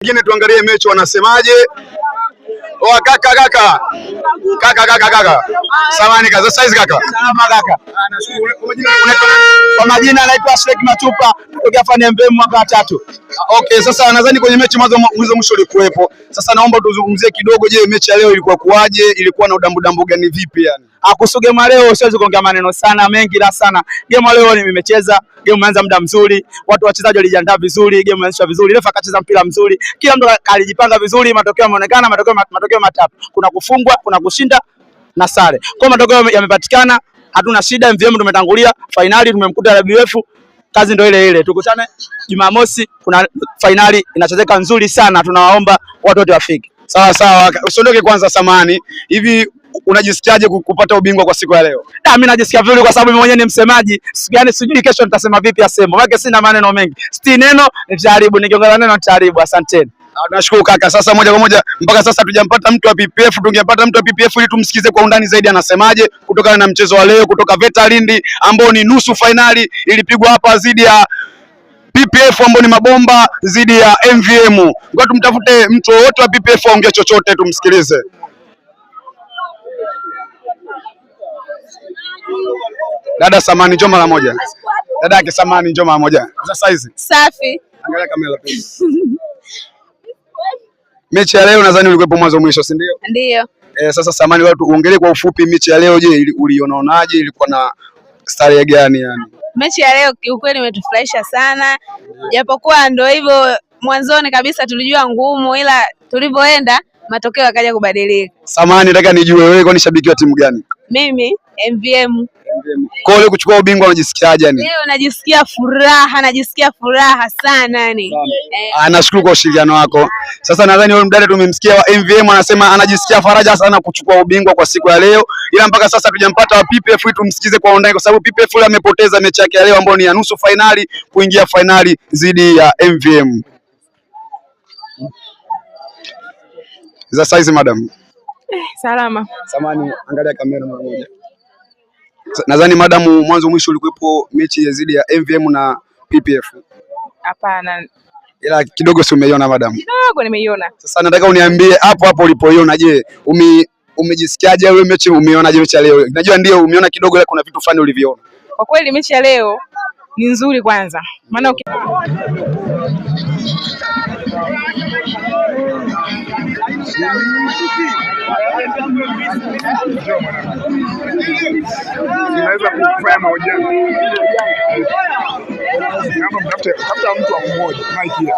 Wengine tuangalie mechi wanasemaje. Oh, kaka. Samani kaza size kaka. Salama kaka. Kwa majina anaitwa Sheikh Machupa kutoka Fani MVM mwaka 3. Okay, sasa nadhani kwenye mechi mwisho ulikuwepo. Sasa naomba tuzungumzie kidogo, je, mechi ya leo ilikuwa kuaje? Ilikuwa na udambu gani vipi yani? Kuhusu game leo siwezi kuongea maneno sana mengi la sana. Game leo nimecheza, game imeanza muda mzuri, watu wachezaji walijiandaa vizuri, game imeanza vizuri, refa akacheza mpira mzuri. Kila mtu alijipanga vizuri, matokeo yameonekana, matokeo matatu. Kuna kufungwa, kuna kushinda na sare. Kwa matokeo yamepatikana, hatuna shida. MVM tumetangulia, finali tumemkuta WF. Kazi ndio ile. Tukutane Jumamosi, kuna finali inachezeka nzuri sana, tunawaomba watu wote wafike. Sawa. Usiondoke kwanza Samani. Hivi unajisikiaje kupata ubingwa kwa siku ya leo? Mimi najisikia vizuri kwa sababu mimi mwenyewe ni msemaji. Yani sijui kesho nitasema vipi asembo. Maana sina maneno mengi. Neno nitaharibu, nikiongeza neno nitaharibu. Asanteni. Nashukuru kaka. Sasa moja kwa moja, mpaka sasa tujampata mtu wa PPF, tungepata mtu wa PPF ili tumsikize kwa undani zaidi anasemaje kutokana na mchezo wa leo kutoka Veta Lindi ambao ni nusu finali ilipigwa hapa dhidi ya PPF ambao ni mabomba dhidi ya MVM. Ngoja tumtafute mtu wote wa PPF aongee chochote tumsikilize. Dada Samani njoo mara moja. Dada yake Samani njoo mara moja. Sasa hizi. Safi. Angalia kamera please. Mechi ya leo nadhani ulikuwepo mwanzo mwisho, si ndio? Ndio. Sasa Samani, watu uongelee kwa ufupi mechi ya leo. Je, ulionaonaje? Ilikuwa na stari gani yani? Mechi ya leo kiukweli imetufurahisha sana. Japokuwa ndio hivyo mwanzoni kabisa tulijua ngumu, ila tulivyoenda matokeo yakaja kubadilika. Samani, nataka nijue wewe kwa ni shabiki wa timu gani? Mimi MVM. Kwa hiyo kuchukua ubingwa unajisikiaje yani? Leo najisikia furaha sana yani. Nashukuru kwa ushirikiano wako. Sasa nadhani wewe mdada tumemsikia wa MVM anasema anajisikia faraja sana kuchukua ubingwa kwa siku ya leo. Ila mpaka sasa tujampata wa PPF ili tumsikize kwa undani kwa sababu PPF yule amepoteza mechi yake ya leo ambayo ni ya nusu finali kuingia finali dhidi ya MVM. Za size madam. Salama. Samani, angalia kamera mara moja. Nadhani madamu mwanzo mwisho ulikuwepo mechi ya dhidi ya MVM na PPF. Hapana. Ila kidogo si umeiona madamu? Kidogo nimeiona. Sasa nataka uniambie hapo ulipoiona, je, umejisikiaje wewe mechi, umeionaje mechi ya leo? Najua ndio umeona kidogo, ila kuna vitu fulani uliviona. Kwa kweli mechi ya leo ni nzuri kwanza. Maana inaweza kufanya mahojiano. Tafuta mtu mmoja Mike.